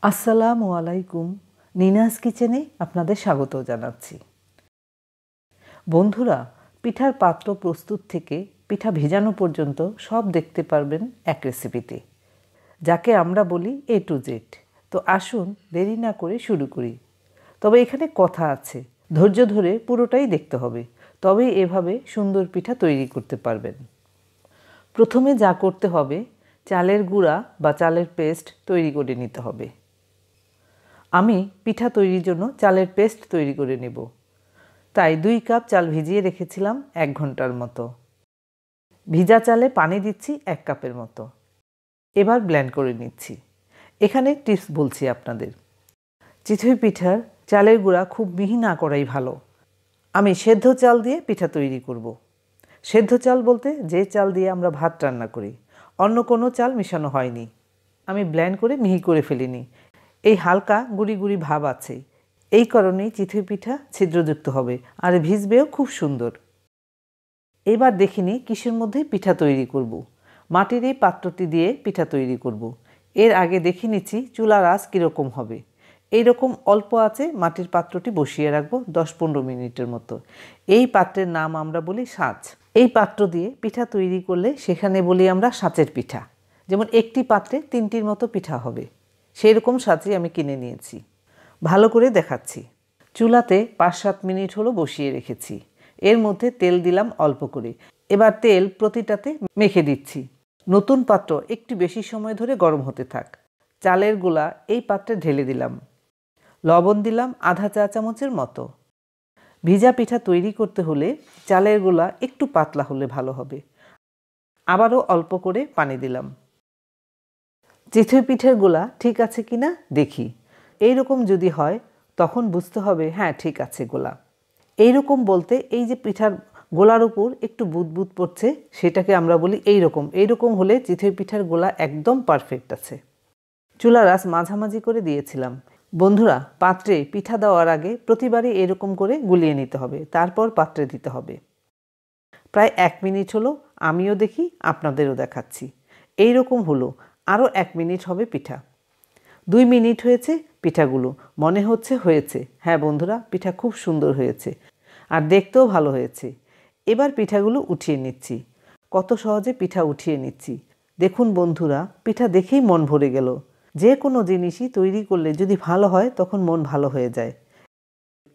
আসসালামু আলাইকুম। নিনাস কিচেনে আপনাদের স্বাগত জানাচ্ছি। বন্ধুরা, পিঠার পাত্র প্রস্তুত থেকে পিঠা ভেজানো পর্যন্ত সব দেখতে পারবেন এক রেসিপিতে, যাকে আমরা বলি A to Z। তো আসুন দেরি না করে শুরু করি। তবে এখানে কথা আছে, ধৈর্য ধরে পুরোটাই দেখতে হবে, তবেই এভাবে সুন্দর পিঠা তৈরি করতে পারবেন। প্রথমে যা করতে হবে, চালের গুঁড়া বা চালের পেস্ট তৈরি করে নিতে হবে। আমি পিঠা তৈরির জন্য চালের পেস্ট তৈরি করে নেব, তাই 2 কাপ চাল ভিজিয়ে রেখেছিলাম 1 ঘন্টার মতো। ভিজা চালে পানি দিচ্ছি 1 কাপের মতো। এবার ব্লেন্ড করে নিচ্ছি। এখানে টিপস বলছি আপনাদের। চিতই পিঠার চালের গুঁড়া খুব মিহি না করাই ভালো। আমি সেদ্ধ চাল দিয়ে পিঠা তৈরি করব। সেদ্ধ চাল বলতে যে চাল দিয়ে আমরা ভাত রান্না করি, অন্য কোনো চাল মেশানো হয়নি। আমি ব্লেন্ড করে মিহি করে ফেলিনি। এই হালকা গুঁড়ি গুঁড়ি ভাব আছে, এই কারণেই চিতই পিঠা ছিদ্রযুক্ত হবে আর ভিজবেও খুব সুন্দর। এবার দেখিনি কিসের মধ্যে পিঠা তৈরি করব। মাটির এই পাত্রটি দিয়ে পিঠা তৈরি করব। এর আগে দেখে নিচ্ছি চুলার আঁচ কীরকম হবে। এইরকম অল্প আঁচে মাটির পাত্রটি বসিয়ে রাখবো 10-15 মিনিটের মতো। এই পাত্রের নাম আমরা বলি সাঁচ। এই পাত্র দিয়ে পিঠা তৈরি করলে সেখানে বলি আমরা সাঁচের পিঠা। যেমন একটি পাত্রে 3টির মতো পিঠা হবে, সেই রকম সাঁচই আমি কিনে নিয়েছি। ভালো করে দেখাচ্ছি। চুলাতে 5-7 মিনিট হলো বসিয়ে রেখেছি। এর মধ্যে তেল দিলাম অল্প করে। এবার তেল প্রতিটাতে মেখে দিচ্ছি। নতুন পাত্র একটু বেশি সময় ধরে গরম হতে থাক। চালের গুঁড়া এই পাত্রে ঢেলে দিলাম। লবণ দিলাম আধা চা চামচের মতো। ভিজা পিঠা তৈরি করতে হলে চালের গুঁড়া একটু পাতলা হলে ভালো হবে। আবারও অল্প করে পানি দিলাম। চিতই পিঠের গোলা ঠিক আছে কিনা দেখি। এইরকম যদি হয় তখন বুঝতে হবে হ্যাঁ ঠিক আছে গোলা। এইরকম বলতে এই যে পিঠার গোলার উপর একটু বুদবুদ পড়ছে, সেটাকে আমরা বলি এইরকম। এইরকম হলে চিতই পিঠার গোলা একদম পারফেক্ট আছে। চুলার আঁচ মাঝামাঝি করে দিয়েছিলাম। বন্ধুরা, পাত্রে পিঠা দেওয়ার আগে প্রতিবারই এরকম করে গুলিয়ে নিতে হবে, তারপর পাত্রে দিতে হবে। প্রায় 1 মিনিট হলো, আমিও দেখি আপনাদেরও দেখাচ্ছি। এইরকম হলো, আরও 1 মিনিট হবে পিঠা। 2 মিনিট হয়েছে, পিঠাগুলো মনে হচ্ছে হয়েছে। হ্যাঁ বন্ধুরা, পিঠা খুব সুন্দর হয়েছে আর দেখতেও ভালো হয়েছে। এবার পিঠাগুলো উঠিয়ে নিচ্ছি। কত সহজে পিঠা উঠিয়ে নিচ্ছি দেখুন বন্ধুরা, পিঠা দেখেই মন ভরে গেল। যে কোনো জিনিসই তৈরি করলে যদি ভালো হয় তখন মন ভালো হয়ে যায়।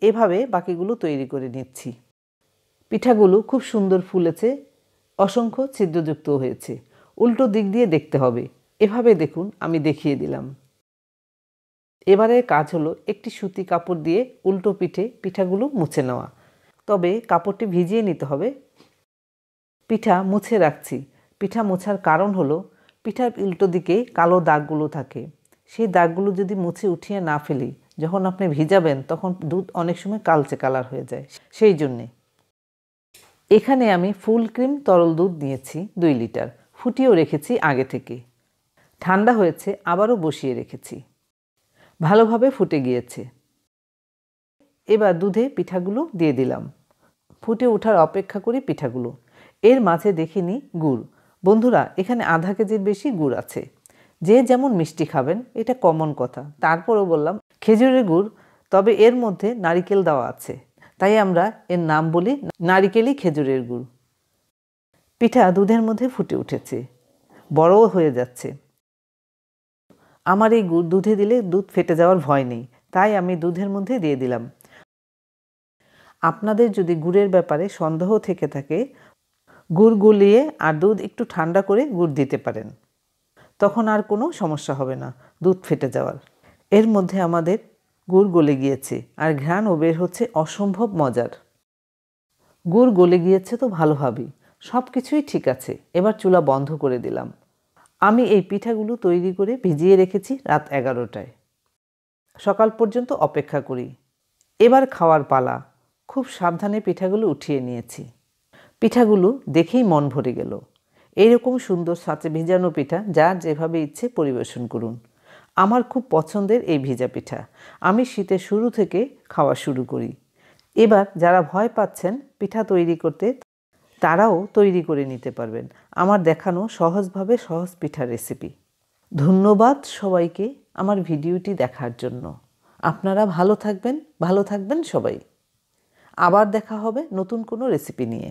এভাবে বাকিগুলো তৈরি করে নিচ্ছি। পিঠাগুলো খুব সুন্দর ফুলেছে, অসংখ্য ছিদ্রযুক্ত হয়েছে। উল্টো দিক দিয়ে দেখতে হবে। এভাবে দেখুন, আমি দেখিয়ে দিলাম। এবারে কাজ হলো একটি সুতি কাপড় দিয়ে উল্টো পিঠে পিঠাগুলো মুছে নেওয়া। তবে কাপড়টি ভিজিয়ে নিতে হবে। পিঠা মুছে রাখছি। পিঠা মোছার কারণ হলো পিঠার উল্টো দিকে কালো দাগগুলো থাকে। সেই দাগগুলো যদি মুছে উঠিয়ে না ফেলি, যখন আপনি ভিজাবেন তখন দুধ অনেক সময় কালচে কালার হয়ে যায়, সেই জন্যে। এখানে আমি ফুল ক্রিম তরল দুধ নিয়েছি 2 লিটার, ফুটিয়েও রেখেছি আগে থেকে। ঠান্ডা হয়েছে, আবারও বসিয়ে রেখেছি। ভালোভাবে ফুটে গিয়েছে। এবার দুধে পিঠাগুলো দিয়ে দিলাম। ফুটে ওঠার অপেক্ষা করি পিঠাগুলো। এর মাঝে দেখিনি গুড়। বন্ধুরা, এখানে আধা কেজির বেশি গুড় আছে। যে যেমন মিষ্টি খাবেন এটা কমন কথা, তারপরও বললাম খেজুরের গুড়, তবে এর মধ্যে নারিকেল দেওয়া আছে, তাই আমরা এর নাম বলি নারিকেলই খেজুরের গুড়। পিঠা দুধের মধ্যে ফুটে উঠেছে, বড়ও হয়ে যাচ্ছে। আমার এই গুড় দুধে দিলে দুধ ফেটে যাওয়ার ভয় নেই, তাই আমি দুধের মধ্যে দিয়ে দিলাম। আপনাদের যদি গুড়ের ব্যাপারে সন্দেহ থেকে থাকে, গুড় গলিয়ে আর দুধ একটু ঠান্ডা করে গুড় দিতে পারেন, তখন আর কোনো সমস্যা হবে না দুধ ফেটে যাওয়ার। এর মধ্যে আমাদের গুড় গলে গিয়েছে আর ঘ্রাণও বের হচ্ছে অসম্ভব মজার। গুড় গলে গিয়েছে তো ভালোভাবেই, সব কিছুই ঠিক আছে। এবার চুলা বন্ধ করে দিলাম। আমি এই পিঠাগুলো তৈরি করে ভিজিয়ে রেখেছি রাত 11টায়। সকাল পর্যন্ত অপেক্ষা করি। এবার খাওয়ার পালা। খুব সাবধানে পিঠাগুলো উঠিয়ে নিয়েছি। পিঠাগুলো দেখেই মন ভরে গেল। এইরকম সুন্দর ছাঁচে ভিজানো পিঠা যার যেভাবে ইচ্ছে পরিবেশন করুন। আমার খুব পছন্দের এই ভিজা পিঠা। আমি শীতের শুরু থেকে খাওয়া শুরু করি। এবার যারা ভয় পাচ্ছেন পিঠা তৈরি করতে, তারাও তৈরি করে নিতে পারবেন আমার দেখানো সহজভাবে সহজ পিঠার রেসিপি। ধন্যবাদ সবাইকে আমার ভিডিওটি দেখার জন্য। আপনারা ভালো থাকবেন সবাই। আবার দেখা হবে নতুন কোনো রেসিপি নিয়ে।